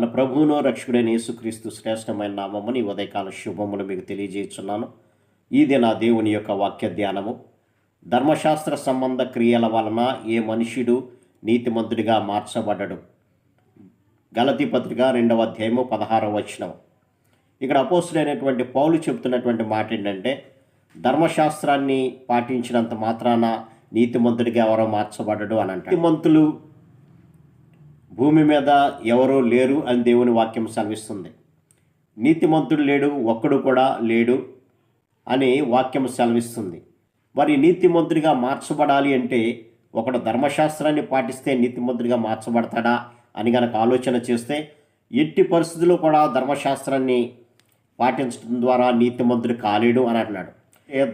మన ప్రభువును రక్షకుడైన యేసుక్రీస్తు శ్రేష్టమైన నామముని ఈ ఉదయకాల శుభములు మీకు తెలియజేస్తున్నాను. ఇది నా దేవుని యొక్క వాక్య ధ్యానము. ధర్మశాస్త్ర సంబంధ క్రియల వలన ఏ మనుష్యుడు నీతిమంతుడిగా మార్చబడ్డడు. గలతీ పత్రిక 2వ అధ్యాయము 16వ వచనం. ఇక్కడ అపోస్తుడైనటువంటి పౌలు చెబుతున్నటువంటి మాట ఏంటంటే, ధర్మశాస్త్రాన్ని పాటించినంత మాత్రాన నీతిమంతుడిగా ఎవరో మార్చబడ్డడు అని అంటారు. నీతిమంతులు భూమి మీద ఎవరూ లేరు అని దేవుని వాక్యం సెలవిస్తుంది. నీతిమంతుడు లేడు, ఒక్కడు కూడా లేడు అని వాక్యం సెలవిస్తుంది. మరి నీతిమంతుడిగా మార్చబడాలి అంటే ఒకడు ధర్మశాస్త్రాన్ని పాటిస్తే నీతిమంతుడిగా మార్చబడతాడా అని గనక ఆలోచన చేస్తే, ఎట్టి పరిస్థితుల్లో కూడా ధర్మశాస్త్రాన్ని పాటించడం ద్వారా నీతిమంతుడు కాలేడు అని అంటున్నాడు.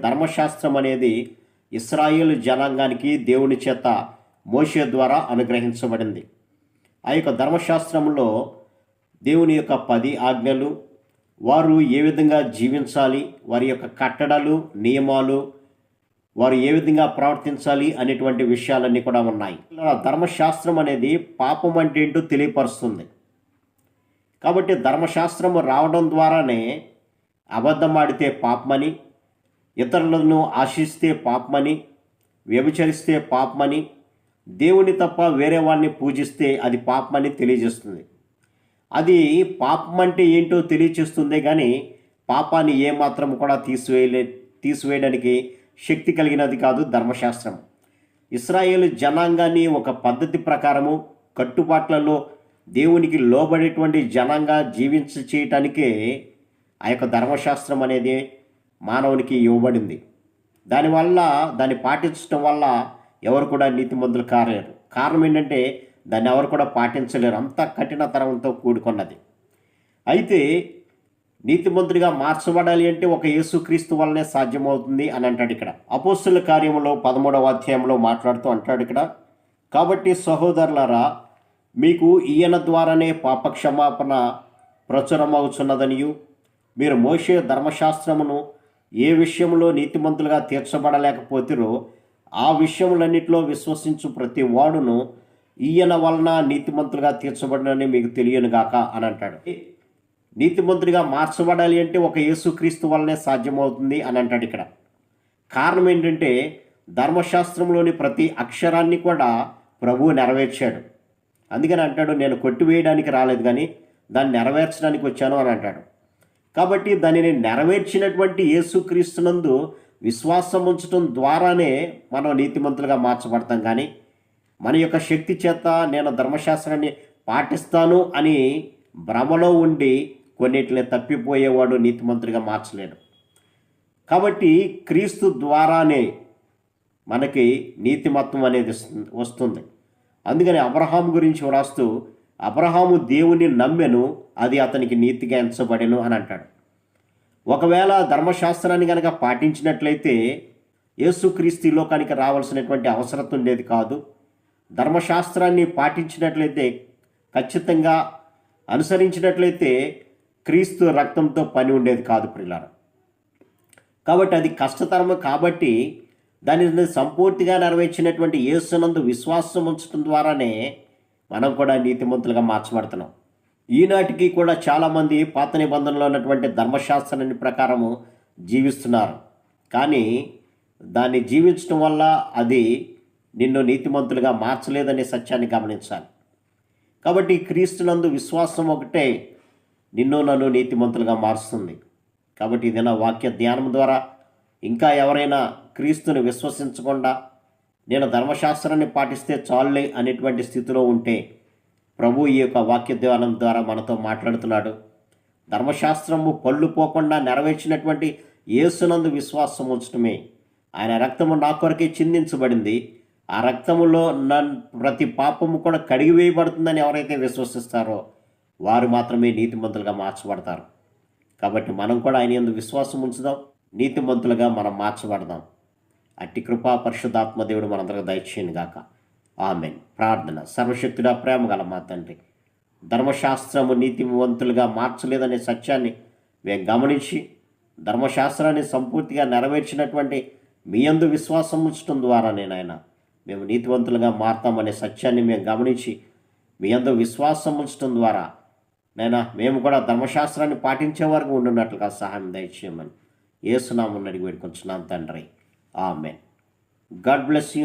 ధర్మశాస్త్రం అనేది ఇశ్రాయేలు జనాంగానికి దేవుని చేత మోషే ద్వారా అనుగ్రహించబడింది. ఆ యొక్క ధర్మశాస్త్రంలో దేవుని యొక్క 10 ఆజ్ఞలు, వారు ఏ విధంగా జీవించాలి, వారి యొక్క కట్టడలు, నియమాలు, వారు ఏ విధంగా ప్రవర్తించాలి అనేటువంటి విషయాలన్నీ కూడా ఉన్నాయి. ధర్మశాస్త్రం అనేది పాపం అంటే ఏంటో తెలియపరుస్తుంది. కాబట్టి ధర్మశాస్త్రం రావడం ద్వారానే అబద్ధం ఆడితే పాపమని, ఇతరులను ఆశిస్తే పాపమని, వ్యభిచరిస్తే పాపమని, దేవుని తప్ప వేరే వాడిని పూజిస్తే అది పాపమని తెలియజేస్తుంది. అది పాపం అంటే ఏంటో తెలియజేస్తుందే కానీ పాపాన్ని ఏమాత్రం కూడా తీసివేయడానికి శక్తి కలిగినది కాదు ధర్మశాస్త్రం. ఇశ్రాయేలు జనాంగాన్ని ఒక పద్ధతి ప్రకారము కట్టుబాట్లలో దేవునికి లోబడేటువంటి జనంగా చేయటానికే ఆ యొక్క ధర్మశాస్త్రం అనేది మానవునికి ఇవ్వబడింది. దానివల్ల దాన్ని పాటించడం వల్ల ఎవరు కూడా నీతిమంతులు కాలేరు. కారణం ఏంటంటే దాన్ని ఎవరు కూడా పాటించలేరు, అంత కఠినతరంతో కూడుకున్నది. అయితే నీతిమంతుడిగా మార్చబడాలి అంటే ఒక యేసుక్రీస్తు వల్లనే సాధ్యమవుతుంది అని అంటాడు. ఇక్కడ అపోస్తుల కార్యములో 13వ అధ్యాయంలో మాట్లాడుతూ అంటాడు ఇక్కడ, కాబట్టి సహోదరులారా, మీకు ఈయన ద్వారానే పాపక్షమాపణ ప్రచురమవుతున్నదనియు, మీరు మోషే ధర్మశాస్త్రమును ఏ విషయంలో నీతిమంతులుగా తీర్చబడలేకపోతిరో ఆ విషయములన్నిటిలో విశ్వసించు ప్రతి వాడును ఈయన వలన నీతిమంతులుగా తీర్చబడినని మీకు తెలియనుగాక అని అంటాడు. నీతిమంతుడిగా మార్చబడాలి అంటే ఒక యేసుక్రీస్తు వల్లనే సాధ్యమవుతుంది అని అంటాడు ఇక్కడ. కారణం ఏంటంటే ధర్మశాస్త్రంలోని ప్రతి అక్షరాన్ని కూడా ప్రభువు నెరవేర్చాడు. అందుకని అంటాడు, నేను కొట్టివేయడానికి రాలేదు కానీ దాన్ని నెరవేర్చడానికి వచ్చాను అని అంటాడు. కాబట్టి దానిని నెరవేర్చినటువంటి యేసుక్రీస్తునందు విశ్వాసం ఉంచడం ద్వారానే మనం నీతిమంతులుగా మార్చబడతాం. కానీ మన యొక్క శక్తి చేత నేను ధర్మశాస్త్రాన్ని పాటిస్తాను అని భ్రమలో ఉండి కొన్నిటిని తప్పిపోయేవాడు నీతిమంతుడిగా మార్చలేడు. కాబట్టి క్రీస్తు ద్వారానే మనకి నీతిమత్వం అనేది వస్తుంది. అందుకని అబ్రహాము గురించి వ్రాస్తూ, అబ్రహాము దేవుని నమ్మెను, అది అతనికి నీతిగా ఎంచబడెను అని అంటాడు. ఒకవేళ ధర్మశాస్త్రాన్ని కనుక పాటించినట్లయితే యేసుక్రీస్తు లోకానికి రావాల్సినటువంటి అవసరం ఉండేది కాదు. ధర్మశాస్త్రాన్ని పాటించినట్లయితే, ఖచ్చితంగా అనుసరించినట్లయితే క్రీస్తు రక్తంతో పని ఉండేది కాదు ప్రియులారా. కాబట్టి అది కష్టతరము. కాబట్టి దానిని సంపూర్తిగా నెరవేర్చినటువంటి యేసునందు విశ్వాసం ఉంచడం ద్వారానే మనం కూడా నీతిమంతులుగా మార్చబడుతున్నాం. ఈనాటికి కూడా చాలామంది పాత నిబంధనలో ఉన్నటువంటి ధర్మశాస్త్రాన్ని ప్రకారము జీవిస్తున్నారు. కానీ దాన్ని జీవించడం వల్ల అది నిన్ను నీతిమంతులుగా మార్చలేదనే సత్యాన్ని గమనించాలి. కాబట్టి క్రీస్తునందు విశ్వాసం ఒకటే నన్ను నీతిమంతులుగా మారుస్తుంది. కాబట్టి ఇదైనా వాక్య ధ్యానం ద్వారా ఇంకా ఎవరైనా క్రీస్తుని విశ్వసించకుండా నేను ధర్మశాస్త్రాన్ని పాటిస్తే చాలులే అనేటువంటి స్థితిలో ఉంటే ప్రభు ఈ యొక్క వాక్య ధ్యానం ద్వారా మనతో మాట్లాడుతున్నాడు. ధర్మశాస్త్రము పళ్ళు పోకుండా నెరవేర్చినటువంటి యేసునందు విశ్వాసం ఉంచడమే. ఆయన రక్తము నా కొరకే చిందించబడింది, ఆ రక్తములో ప్రతి పాపము కూడా కడిగివేయబడుతుందని ఎవరైతే విశ్వసిస్తారో వారు మాత్రమే నీతిమంతులుగా మార్చబడతారు. కాబట్టి మనం కూడా ఆయన యందు విశ్వాసం ఉంచుదాం, నీతిమంతులుగా మనం మార్చబడదాం. అట్టి కృపా పరిశుద్ధాత్మ దేవుడు మనందరికీ దయచేయను గాక. ఆమెన్. ప్రార్థన. సర్వశక్తుడా, ప్రేమ గల మా తండ్రి, ధర్మశాస్త్రము నీతివంతులుగా మార్చలేదనే సత్యాన్ని మేము గమనించి ధర్మశాస్త్రాన్ని సంపూర్తిగా నెరవేర్చినటువంటి మీ యందు విశ్వాసం ఉంచడం ద్వారా మేము నీతివంతులుగా మారతామనే సత్యాన్ని మేము గమనించి మీ యందు విశ్వాసం ఉంచడం ద్వారా నైనా మేము కూడా ధర్మశాస్త్రాన్ని పాటించే వరకు ఉండున్నట్లుగా సహాయం దయచేయమని యేసునామమున అడిగి వేడుకొంచున్నాను తండ్రి. ఆమేన్. God bless you.